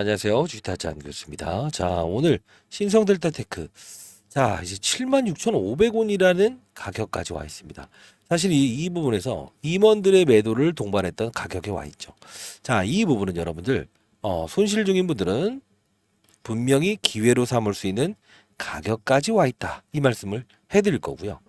안녕하세요. 주식타짜 안교수입니다. 자, 오늘 신성델타테크. 자, 이제 76,500원이라는 가격까지 와 있습니다. 사실 이 부분에서 임원들의 매도를 동반했던 가격에 와 있죠. 자, 이 부분은 여러분들, 손실 중인 분들은 분명히 기회로 삼을 수 있는 가격까지 와 있다. 이 말씀을 해드릴 거고요.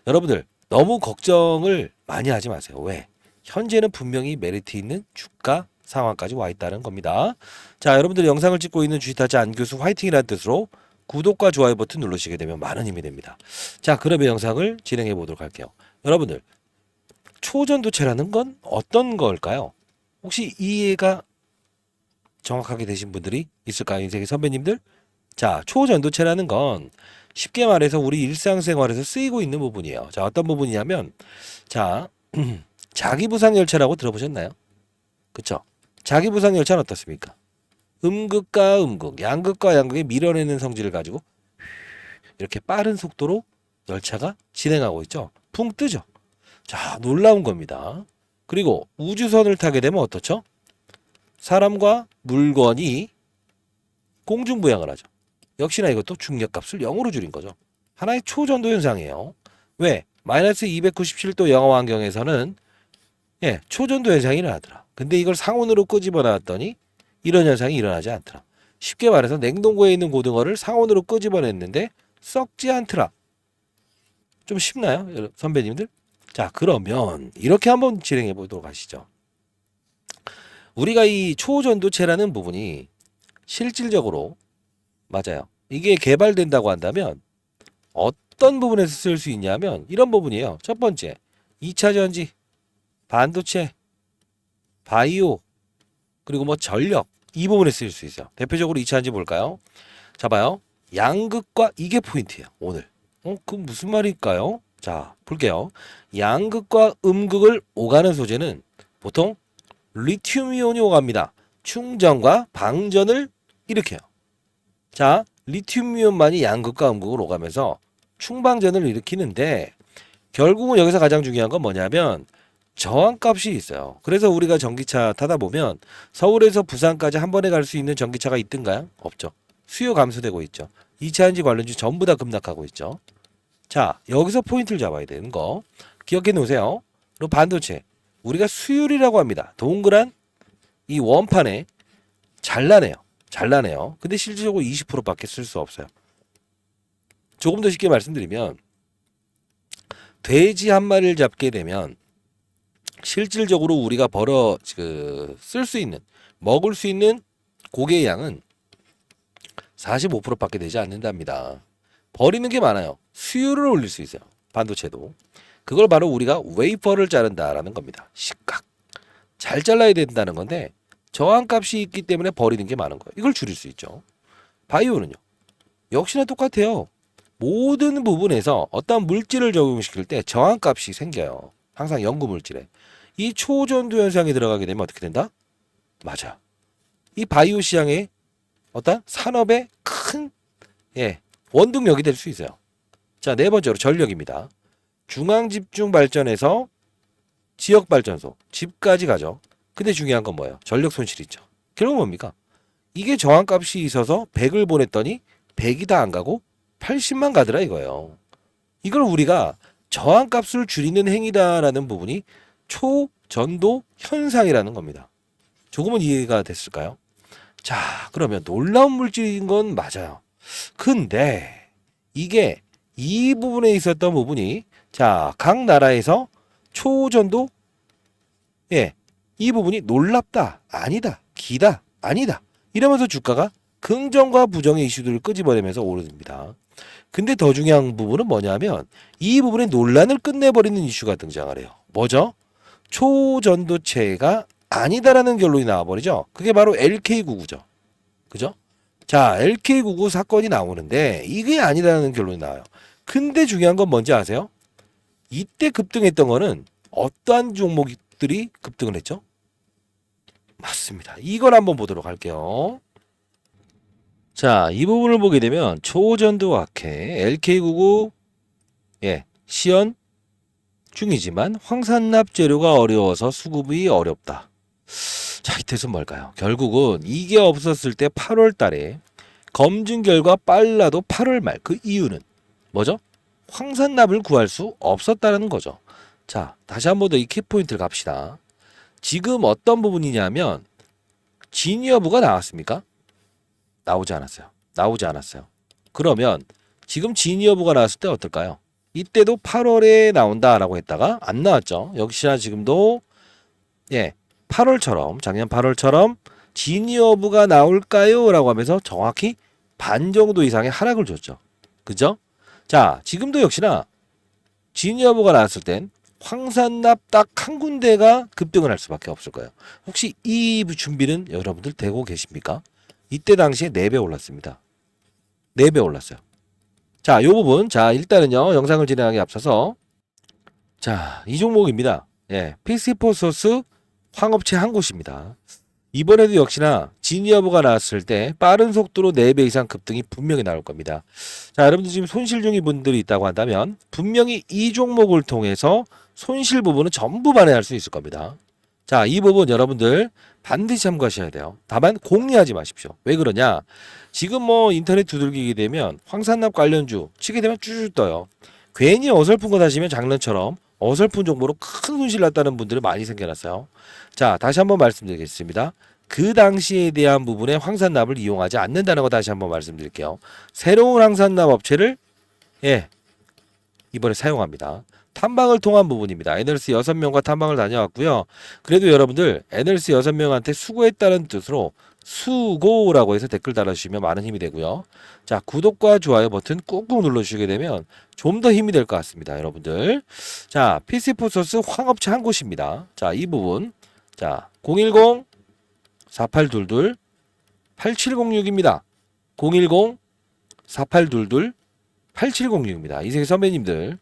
여러분들, 너무 걱정을 많이 하지 마세요. 왜? 현재는 분명히 메리트 있는 주가 상황까지 와 있다는 겁니다. 자, 여러분들 영상을 찍고 있는 주식타짜 안교수 화이팅이라는 뜻으로 구독과 좋아요 버튼 누르시게 되면 많은 힘이 됩니다. 자, 그러면 영상을 진행해 보도록 할게요. 여러분들, 초전도체라는 건 어떤 걸까요? 혹시 이해가 정확하게 되신 분들이 있을까요? 인생의 선배님들? 자, 초전도체라는 건 쉽게 말해서 우리 일상생활에서 쓰이고 있는 부분이에요. 자, 어떤 부분이냐면, 자, 자기부상열차라고 들어보셨나요? 그쵸? 자기부상열차는 어떻습니까? 음극과 음극, 양극과 양극의 밀어내는 성질을 가지고 이렇게 빠른 속도로 열차가 진행하고 있죠. 붕 뜨죠. 자, 놀라운 겁니다. 그리고 우주선을 타게 되면 어떻죠? 사람과 물건이 공중부양을 하죠. 역시나 이것도 중력값을 0으로 줄인 거죠. 하나의 초전도 현상이에요. 왜? 마이너스 297도 영하 환경에서는 초전도 현상이 일어나더라. 근데 이걸 상온으로 끄집어 놨더니 이런 현상이 일어나지 않더라. 쉽게 말해서 냉동고에 있는 고등어를 상온으로 끄집어냈는데 썩지 않더라. 좀 쉽나요? 선배님들? 자, 그러면 이렇게 한번 진행해 보도록 하시죠. 우리가 이 초전도체라는 부분이 실질적으로 맞아요. 이게 개발된다고 한다면 어떤 부분에서 쓸 수 있냐면 이런 부분이에요. 첫 번째, 2차 전지, 반도체, 바이오, 그리고 뭐 전력 이 부분에 쓰일 수 있어요. 대표적으로 2차 전지 볼까요? 자, 봐요. 양극과 이게 포인트예요. 오늘. 그 무슨 말일까요? 자, 볼게요. 양극과 음극을 오가는 소재는 보통 리튬이온이 오갑니다. 충전과 방전을 일으켜요. 자, 리튬이온만이 양극과 음극을 오가면서 충방전을 일으키는데 결국은 여기서 가장 중요한 건 뭐냐면 저항값이 있어요. 그래서 우리가 전기차 타다 보면 서울에서 부산까지 한 번에 갈 수 있는 전기차가 있든가요? 없죠. 수요 감소되고 있죠. 2차 전지 관련주 전부 다 급락하고 있죠. 자, 여기서 포인트를 잡아야 되는 거 기억해 놓으세요. 그리고 반도체 우리가 수율이라고 합니다. 동그란 이 원판에 잘라내요. 잘라내요. 근데 실질적으로 20%밖에 쓸 수 없어요. 조금 더 쉽게 말씀드리면 돼지 한 마리를 잡게 되면 실질적으로 우리가 쓸 수 있는 먹을 수 있는 고기의 양은 45%밖에 되지 않는답니다. 버리는 게 많아요. 수율을 올릴 수 있어요. 반도체도. 그걸 바로 우리가 웨이퍼를 자른다라는 겁니다. 식각. 잘 잘라야 된다는 건데 저항값이 있기 때문에 버리는 게 많은 거예요. 이걸 줄일 수 있죠. 바이오는요. 역시나 똑같아요. 모든 부분에서 어떤 물질을 적용시킬 때 저항값이 생겨요. 항상 연구 물질에. 이 초전도 현상이 들어가게 되면 어떻게 된다? 맞아. 이 바이오 시장의 어떤 산업의 큰 원동력이 될 수 있어요. 자, 네 번째로 전력입니다. 중앙집중 발전에서 지역 발전소, 집까지 가죠. 근데 중요한 건 뭐예요? 전력 손실이 있죠. 결국 뭡니까? 이게 저항값이 있어서 100을 보냈더니 100이 다 안 가고 80만 가더라 이거예요. 이걸 우리가 저항값을 줄이는 행위다라는 부분이 초전도 현상이라는 겁니다. 조금은 이해가 됐을까요? 자, 그러면 놀라운 물질인 건 맞아요. 근데 이게 이 부분에 있었던 부분이 각 나라에서 초전도 이 부분이 놀랍다, 아니다, 기다, 아니다 이러면서 주가가 긍정과 부정의 이슈들을 끄집어내면서 오릅니다. 근데 더 중요한 부분은 뭐냐면 이 부분에 논란을 끝내버리는 이슈가 등장을 해요. 뭐죠? 초전도체가 아니다라는 결론이 나와버리죠. 그게 바로 LK99죠. 그죠? 자, LK99 사건이 나오는데 이게 아니다라는 결론이 나와요. 근데 중요한 건 뭔지 아세요? 이때 급등했던 거는 어떠한 종목들이 급등을 했죠? 맞습니다. 이걸 한번 보도록 할게요. 자, 이 부분을 보게 되면 초전도 악해 LK99 시연 중이지만 황산납 재료가 어려워서 수급이 어렵다. 자, 이 뜻은 뭘까요? 결국은 이게 없었을 때 8월 달에 검증 결과 빨라도 8월 말 그 이유는 뭐죠? 황산납을 구할 수 없었다는 거죠. 자, 다시 한 번 더 이 키포인트를 갑시다. 지금 어떤 부분이냐면 진위 여부가 나왔습니까? 나오지 않았어요. 나오지 않았어요. 그러면 지금 진위 여부가 나왔을 때 어떨까요? 이때도 8월에 나온다라고 했다가 안 나왔죠. 역시나 지금도 8월처럼 작년 8월처럼 진위 여부가 나올까요? 라고 하면서 정확히 반 정도 이상의 하락을 줬죠. 그죠? 자, 지금도 역시나 진위 여부가 나왔을 땐 황산납 딱 한 군데가 급등을 할 수밖에 없을 거예요. 혹시 이 준비는 여러분들 되고 계십니까? 이때 당시에 4배 올랐습니다. 4배 올랐어요. 자, 이 부분. 자, 일단은요. 영상을 진행하기 앞서서 자, 이 종목입니다. PC4소스 황업체 한 곳입니다. 이번에도 역시나 진위 여부가 나왔을 때 빠른 속도로 4배 이상 급등이 분명히 나올 겁니다. 자, 여러분들 지금 손실 중인 분들이 있다고 한다면 분명히 이 종목을 통해서 손실 부분은 전부 반영할 수 있을 겁니다. 자, 이 부분 여러분들 반드시 참고하셔야 돼요. 다만 공리하지 마십시오. 왜 그러냐? 지금 뭐 인터넷 두들기게 되면 황산납 관련주 치게 되면 쭈쭈 떠요. 괜히 어설픈 거 사시면 장난처럼 어설픈 종목으로 큰 손실 났다는 분들이 많이 생겨났어요. 자, 다시 한번 말씀드리겠습니다. 그 당시에 대한 부분에 황산납을 이용하지 않는다는 거 다시 한번 말씀드릴게요. 새로운 황산납 업체를 이번에 사용합니다. 탐방을 통한 부분입니다. 에너스 6명과 탐방을 다녀왔고요. 그래도 여러분들 에너스 6명한테 수고했다는 뜻으로 수고라고 해서 댓글 달아주시면 많은 힘이 되고요. 자, 구독과 좋아요 버튼 꾹꾹 눌러주시게 되면 좀 더 힘이 될 것 같습니다. 여러분들. 자, PC4소스 황업체 한 곳입니다. 자, 이 부분. 자, 010-4822-8706입니다. 010-4822-8706입니다. 이세계 선배님들.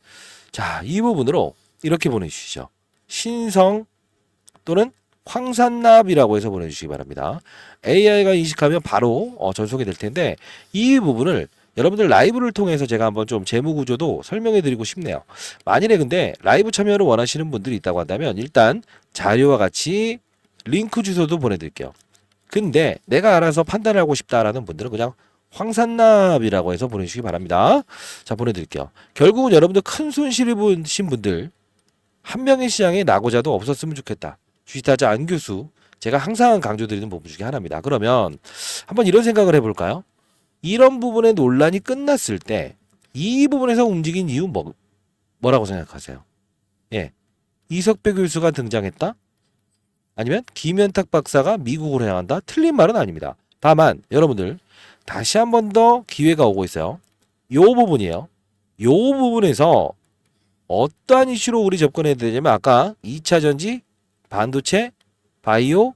자, 이 부분으로 이렇게 보내주시죠. 신성 또는 황산납이라고 해서 보내주시기 바랍니다. AI가 인식하면 바로 전송이 될 텐데 이 부분을 여러분들 라이브를 통해서 제가 한번 좀 재무 구조도 설명해 드리고 싶네요. 만일에 근데 라이브 참여를 원하시는 분들이 있다고 한다면 일단 자료와 같이 링크 주소도 보내드릴게요. 근데 내가 알아서 판단하고 싶다라는 분들은 그냥 황산납이라고 해서 보내주시기 바랍니다. 자, 보내드릴게요. 결국은 여러분들 큰 손실을 보신 분들 한 명의 시장에 나고자도 없었으면 좋겠다. 주식타자 안 교수 제가 항상 강조드리는 부분 중에 하나입니다. 그러면 한번 이런 생각을 해볼까요? 이런 부분의 논란이 끝났을 때 이 부분에서 움직인 이유 뭐라고 생각하세요? 이석배 교수가 등장했다? 아니면 김현탁 박사가 미국으로 향한다? 틀린 말은 아닙니다. 다만 여러분들 다시 한 번 더 기회가 오고 있어요. 요 부분이에요. 요 부분에서 어떠한 이슈로 우리 접근해야 되냐면 아까 2차 전지, 반도체, 바이오,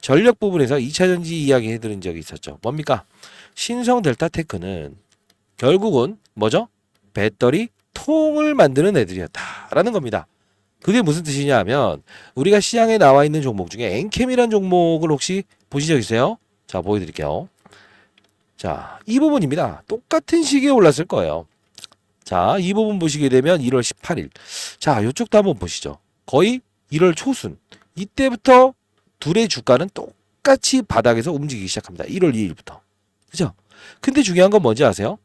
전력 부분에서 2차 전지 이야기 해드린 적이 있었죠. 뭡니까? 신성 델타 테크는 결국은 뭐죠? 배터리 통을 만드는 애들이었다라는 겁니다. 그게 무슨 뜻이냐 하면 우리가 시장에 나와 있는 종목 중에 엔캠이라는 종목을 혹시 보신 적 있어요? 자, 보여드릴게요. 자, 이 부분입니다. 똑같은 시기에 올랐을 거예요. 자, 이 부분 보시게 되면 1월 18일. 자, 이쪽도 한번 보시죠. 거의 1월 초순. 이때부터 둘의 주가는 똑같이 바닥에서 움직이기 시작합니다. 1월 2일부터. 그죠? 근데 중요한 건 뭔지 아세요?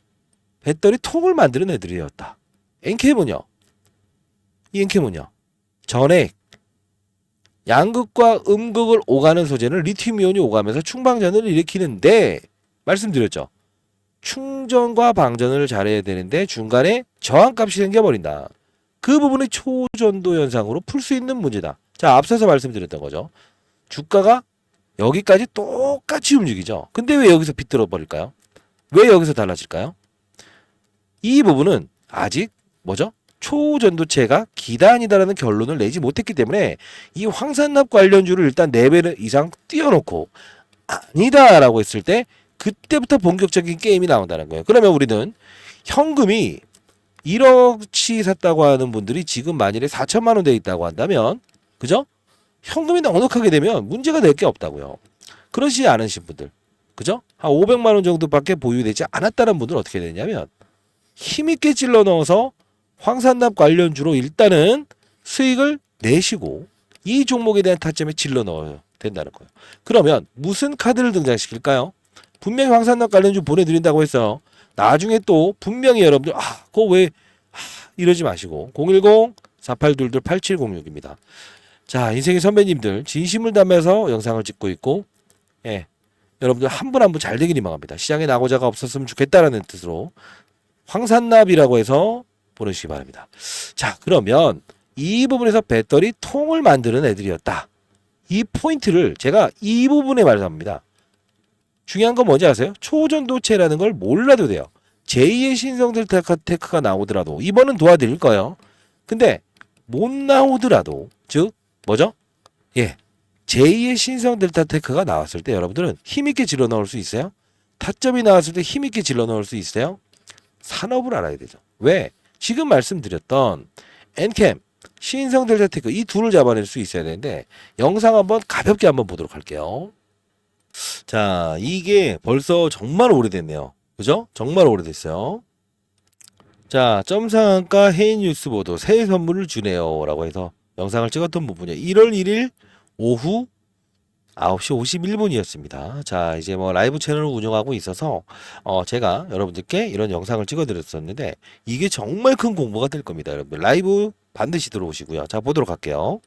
배터리 통을 만드는 애들이었다. 엔캠은요? 이 엔캠은요? 전액 양극과 음극을 오가는 소재는 리튬이온이 오가면서 충방전을 일으키는데 말씀드렸죠. 충전과 방전을 잘해야 되는데 중간에 저항값이 생겨버린다. 그 부분이 초전도 현상으로 풀 수 있는 문제다. 자, 앞서서 말씀드렸던 거죠. 주가가 여기까지 똑같이 움직이죠. 근데 왜 여기서 비틀어 버릴까요? 왜 여기서 달라질까요? 이 부분은 아직 뭐죠? 초전도체가 기단이다라는 결론을 내지 못했기 때문에 이 황산납 관련주를 일단 4배 이상 띄워놓고 아니다라고 했을 때 그때부터 본격적인 게임이 나온다는 거예요. 그러면 우리는 현금이 1억치 샀다고 하는 분들이 지금 만일에 4천만 원 돼 있다고 한다면 그죠? 현금이 넉넉하게 되면 문제가 될 게 없다고요. 그러시지 않으신 분들 그죠? 한 500만 원 정도밖에 보유되지 않았다는 분들은 어떻게 되냐면 힘있게 찔러 넣어서 황산납 관련주로 일단은 수익을 내시고 이 종목에 대한 타점에 질러 넣어야 된다는 거예요. 그러면 무슨 카드를 등장시킬까요? 분명히 황산납 관련주 보내드린다고 했어요. 나중에 또 분명히 여러분들 그거 왜 이러지 마시고 010-4822-8706입니다. 자, 인생의 선배님들 진심을 담아서 영상을 찍고 있고 예, 여러분들 한 분 한 분 잘 되길 희망합니다. 시장에 낙오자가 없었으면 좋겠다라는 뜻으로 황산납이라고 해서 보내주시기 바랍니다. 자, 그러면 이 부분에서 배터리 통을 만드는 애들이었다. 이 포인트를 제가 이 부분에 말합니다. 중요한 건 뭔지 아세요? 초전도체라는 걸 몰라도 돼요. 제2의 신성델타테크가 나오더라도 이번은 도와드릴 거예요. 근데 못 나오더라도 즉 뭐죠? 예, 제2의 신성델타테크가 나왔을 때 여러분들은 힘있게 질러 넣을 수 있어요? 타점이 나왔을 때 힘있게 질러 넣을 수 있어요? 산업을 알아야 되죠. 왜? 지금 말씀드렸던 엔캠, 신성델타테크 이 둘을 잡아낼 수 있어야 되는데 영상 한번 가볍게 한번 보도록 할게요. 자, 이게 벌써 정말 오래됐네요. 그죠? 정말 오래됐어요. 자, 점상한가 해인뉴스 보도 새해 선물을 주네요 라고 해서 영상을 찍었던 부분이에요. 1월 1일 오후 9시 51분이었습니다. 자, 이제 뭐 라이브 채널을 운영하고 있어서 제가 여러분들께 이런 영상을 찍어 드렸었는데 이게 정말 큰 공부가 될 겁니다. 여러분들 라이브 반드시 들어오시고요. 자, 보도록 할게요.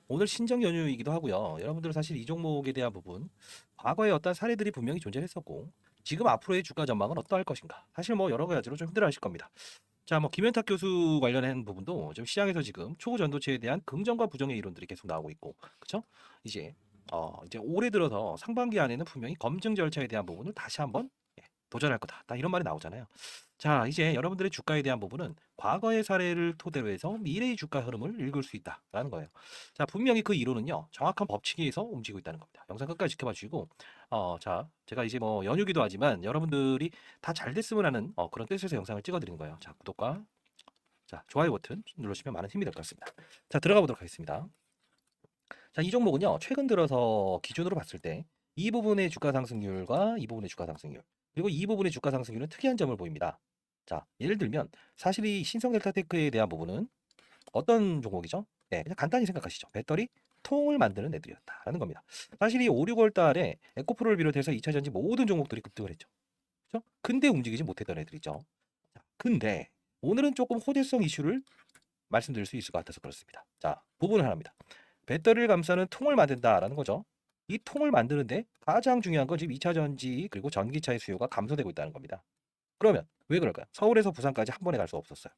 오늘 신정 연휴이기도 하고요. 여러분들은 사실 이 종목에 대한 부분 과거에 어떤 사례들이 분명히 존재했었고 지금 앞으로의 주가 전망은 어떠할 것인가. 사실 뭐 여러 가지로 좀 힘들어하실 겁니다. 자, 뭐 김현탁 교수 관련한 부분도 좀 시장에서 지금 초전도체에 대한 긍정과 부정의 이론들이 계속 나오고 있고, 그렇죠? 이제 이제 올해 들어서 상반기 안에는 분명히 검증 절차에 대한 부분을 다시 한번 도전할 거다. 딱 이런 말이 나오잖아요. 자, 이제 여러분들의 주가에 대한 부분은 과거의 사례를 토대로 해서 미래의 주가 흐름을 읽을 수 있다라는 거예요. 자, 분명히 그 이론은요, 정확한 법칙에서 움직이고 있다는 겁니다. 영상 끝까지 지켜봐 주시고, 자, 제가 이제 뭐 연휴기도 하지만 여러분들이 다 잘 됐으면 하는 그런 뜻에서 영상을 찍어드리는 거예요. 자, 구독과 자, 좋아요 버튼 눌러주시면 많은 힘이 될 것 같습니다. 자, 들어가 보도록 하겠습니다. 자, 이 종목은요, 최근 들어서 기준으로 봤을 때 이 부분의 주가 상승률과 이 부분의 주가 상승률, 그리고 이 부분의 주가 상승률은 특이한 점을 보입니다. 자, 예를 들면 사실 이 신성델타테크에 대한 부분은 어떤 종목이죠? 네, 그냥 간단히 생각하시죠. 배터리 통을 만드는 애들이었다라는 겁니다. 사실 이 5, 6월 달에 에코프로를 비롯해서 2차전지 모든 종목들이 급등을 했죠. 그렇죠? 근데 움직이지 못했던 애들이죠. 자, 근데 오늘은 조금 호재성 이슈를 말씀드릴 수 있을 것 같아서 그렇습니다. 자, 부분을 하나입니다. 배터리를 감싸는 통을 만든다라는 거죠. 이 통을 만드는데 가장 중요한 건 지금 2차 전지 그리고 전기차의 수요가 감소되고 있다는 겁니다. 그러면 왜 그럴까요? 서울에서 부산까지 한 번에 갈 수 없었어요.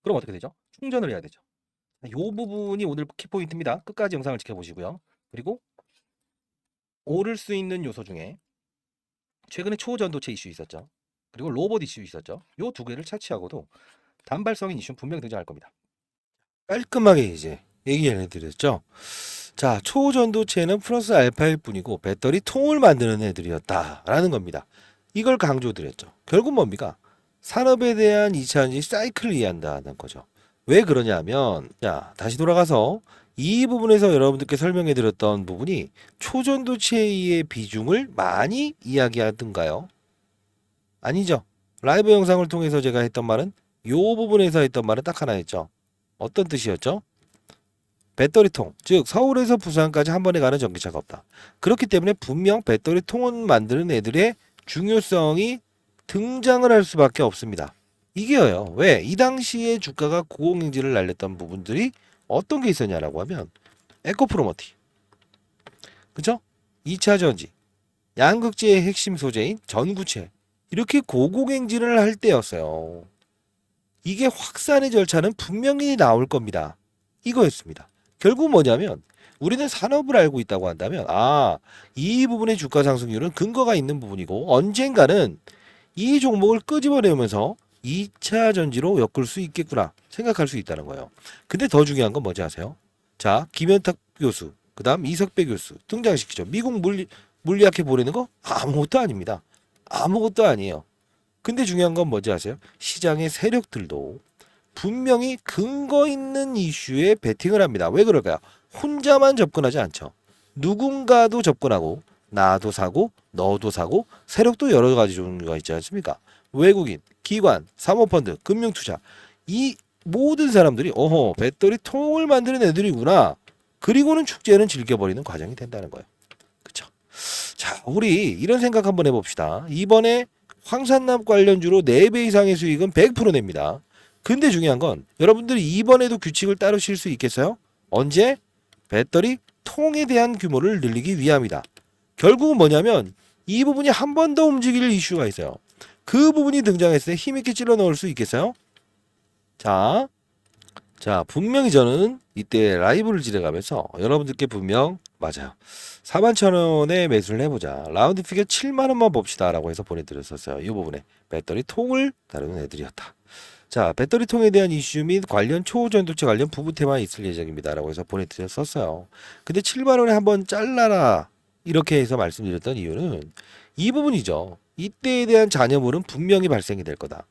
그럼 어떻게 되죠? 충전을 해야 되죠. 이 부분이 오늘 키포인트입니다. 끝까지 영상을 지켜보시고요. 그리고 오를 수 있는 요소 중에 최근에 초전도체 이슈 있었죠. 그리고 로봇 이슈 있었죠. 요 두 개를 차치하고도 단발성인 이슈는 분명히 등장할 겁니다. 깔끔하게 이제 얘기를 해드렸죠. 자, 초전도체는 플러스 알파일 뿐이고 배터리 통을 만드는 애들이었다라는 겁니다. 이걸 강조드렸죠. 결국 뭡니까? 산업에 대한 2차전지 사이클을 이해한다는 거죠. 왜 그러냐면 자, 다시 돌아가서 이 부분에서 여러분들께 설명해 드렸던 부분이 초전도체의 비중을 많이 이야기하던가요? 아니죠. 라이브 영상을 통해서 제가 했던 말은 요 부분에서 했던 말은 딱 하나였죠. 어떤 뜻이었죠? 배터리통, 즉 서울에서 부산까지 한 번에 가는 전기차가 없다. 그렇기 때문에 분명 배터리통을 만드는 애들의 중요성이 등장을 할 수밖에 없습니다. 이게요. 왜? 이 당시에 주가가 고공행진을 날렸던 부분들이 어떤 게 있었냐라고 하면 에코프로머티, 그죠? 2차 전지, 양극재의 핵심 소재인 전구체 이렇게 고공행진을 할 때였어요. 이게 확산의 절차는 분명히 나올 겁니다. 이거였습니다. 결국 뭐냐면 우리는 산업을 알고 있다고 한다면 이 부분의 주가 상승률은 근거가 있는 부분이고 언젠가는 이 종목을 끄집어내면서 2차 전지로 엮을 수 있겠구나 생각할 수 있다는 거예요. 근데 더 중요한 건 뭔지 아세요? 자, 김현탁 교수, 그 다음 이석배 교수 등장시키죠. 미국 물리학회 보내는 거 아무것도 아닙니다. 아무것도 아니에요. 근데 중요한 건 뭔지 아세요? 시장의 세력들도 분명히 근거 있는 이슈에 베팅을 합니다. 왜 그럴까요? 혼자만 접근하지 않죠. 누군가도 접근하고 나도 사고 너도 사고 세력도 여러 가지 종류가 있지 않습니까? 외국인, 기관, 사모펀드, 금융투자 이 모든 사람들이 배터리 통을 만드는 애들이구나. 그리고는 축제는 즐겨버리는 과정이 된다는 거예요. 그쵸? 자, 우리 이런 생각 한번 해봅시다. 이번에 황산납 관련주로 4배 이상의 수익은 100% 냅니다. 근데 중요한 건 여러분들이 이번에도 규칙을 따르실 수 있겠어요? 언제? 배터리 통에 대한 규모를 늘리기 위함이다. 결국은 뭐냐면 이 부분이 한 번 더 움직일 이슈가 있어요. 그 부분이 등장했을 때 힘있게 찔러 넣을 수 있겠어요? 자, 분명히 저는 이때 라이브를 진행하면서 여러분들께 분명 맞아요. 41,000원에 매수를 해보자. 라운드 피겨 7만원만 봅시다. 라고 해서 보내드렸었어요. 이 부분에 배터리 통을 다루는 애들이었다. 자, 배터리 통에 대한 이슈 및 관련 초전도체 관련 부분테만 있을 예정입니다. 라고 해서 보내드렸었어요. 근데 7만원에 한번 잘라라. 이렇게 해서 말씀드렸던 이유는 이 부분이죠. 이때에 대한 잔여물은 분명히 발생이 될 거다.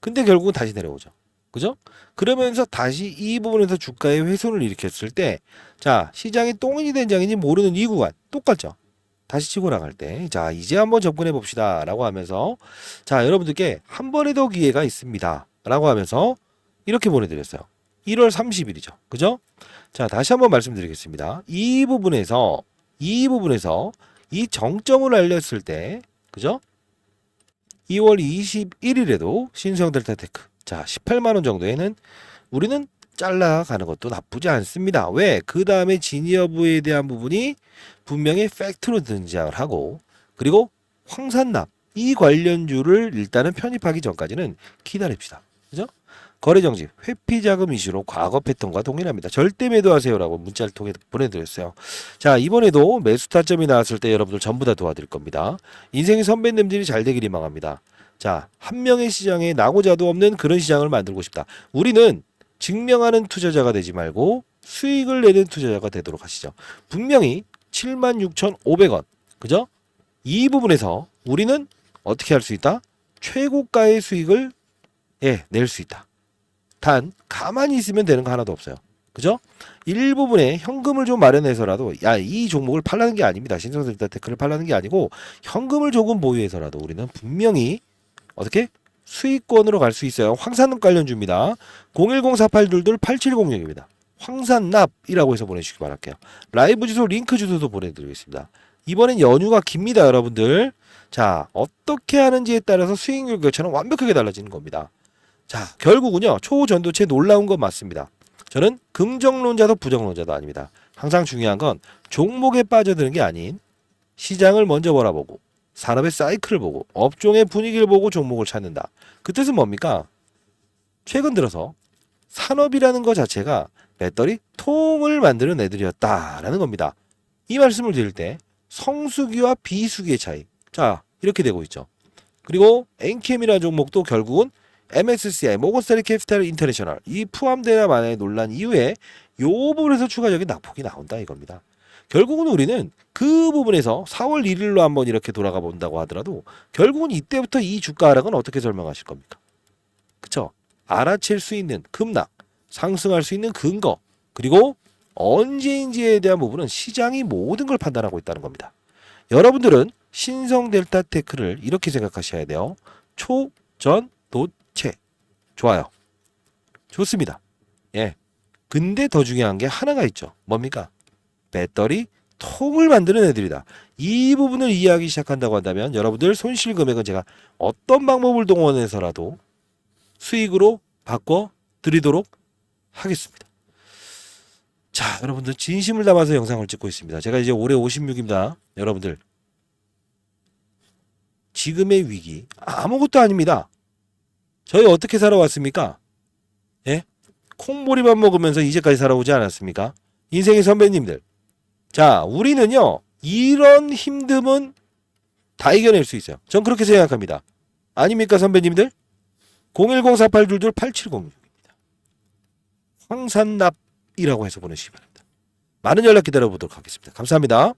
근데 결국은 다시 내려오죠. 그죠? 그러면서 다시 이 부분에서 주가의 훼손을 일으켰을 때, 자, 시장이 똥인지 된장인지 모르는 이 구간, 똑같죠? 다시 치고 나갈 때, 자, 이제 한번 접근해 봅시다. 라고 하면서, 자, 여러분들께 한 번에 더 기회가 있습니다. 라고 하면서, 이렇게 보내드렸어요. 1월 30일이죠. 그죠? 자, 다시 한번 말씀드리겠습니다. 이 부분에서 이 정점을 알렸을 때, 그죠? 2월 21일에도 신성델타테크, 자, 18만원 정도에는 우리는 잘라가는 것도 나쁘지 않습니다. 왜? 그 다음에 진위 여부에 대한 부분이 분명히 팩트로 등장을 하고, 그리고 황산납 이 관련주를 일단은 편입하기 전까지는 기다립시다. 그죠? 거래정지, 회피자금 이슈로 과거 패턴과 동일합니다. 절대 매도하세요라고 문자를 통해 보내드렸어요. 자, 이번에도 매수 타점이 나왔을 때 여러분들 전부 다 도와드릴 겁니다. 인생의 선배님들이 잘 되길 희망합니다. 자, 한 명의 시장에 나고자도 없는 그런 시장을 만들고 싶다. 우리는 증명하는 투자자가 되지 말고 수익을 내는 투자자가 되도록 하시죠. 분명히 76,500원, 그죠? 이 부분에서 우리는 어떻게 할 수 있다? 최고가의 수익을 낼 수 있다. 단 가만히 있으면 되는 거 하나도 없어요. 그죠? 일부분에 현금을 좀 마련해서라도 이 종목을 팔라는 게 아닙니다. 신성델타테크를 팔라는 게 아니고 현금을 조금 보유해서라도 우리는 분명히 어떻게 수익권으로 갈 수 있어요. 황산납 관련주입니다. 010-4822-8706입니다. 황산납이라고 해서 보내주시기 바랄게요. 라이브 주소 링크 주소도 보내드리겠습니다. 이번엔 연휴가 깁니다, 여러분들. 자, 어떻게 하는지에 따라서 수익률 교차는 완벽하게 달라지는 겁니다. 자, 결국은요, 초전도체 놀라운 건 맞습니다. 저는 긍정론자도 부정론자도 아닙니다. 항상 중요한 건 종목에 빠져드는 게 아닌 시장을 먼저 바라보고 산업의 사이클을 보고 업종의 분위기를 보고 종목을 찾는다. 그 뜻은 뭡니까? 최근 들어서 산업이라는 것 자체가 배터리 통을 만드는 애들이었다라는 겁니다. 이 말씀을 드릴 때 성수기와 비수기의 차이, 자, 이렇게 되고 있죠. 그리고 NKM이라는 종목도 결국은 MSCI, 모건스탠리 캐피탈 인터내셔널 이 포함되나 마나의 논란 이후에 이 부분에서 추가적인 낙폭이 나온다 이겁니다. 결국은 우리는 그 부분에서 4월 1일로 한번 이렇게 돌아가 본다고 하더라도 결국은 이때부터 이 주가 하락은 어떻게 설명하실 겁니까? 그쵸? 알아챌 수 있는 급락, 상승할 수 있는 근거, 그리고 언제인지에 대한 부분은 시장이 모든 걸 판단하고 있다는 겁니다. 여러분들은 신성델타테크를 이렇게 생각하셔야 돼요. 초전도체. 좋아요. 좋습니다. 예. 근데 더 중요한 게 하나가 있죠. 뭡니까? 배터리 통을 만드는 애들이다. 이 부분을 이해하기 시작한다고 한다면 여러분들 손실 금액은 제가 어떤 방법을 동원해서라도 수익으로 바꿔 드리도록 하겠습니다. 자, 여러분들 진심을 담아서 영상을 찍고 있습니다. 제가 이제 올해 56입니다. 여러분들 지금의 위기 아무것도 아닙니다. 저희 어떻게 살아왔습니까? 예? 콩보리밥 먹으면서 이제까지 살아오지 않았습니까? 인생의 선배님들. 자, 우리는요, 이런 힘듦은 다 이겨낼 수 있어요. 전 그렇게 생각합니다. 아닙니까, 선배님들? 010-4822-8706입니다. 황산납이라고 해서 보내주시기 바랍니다. 많은 연락 기다려보도록 하겠습니다. 감사합니다.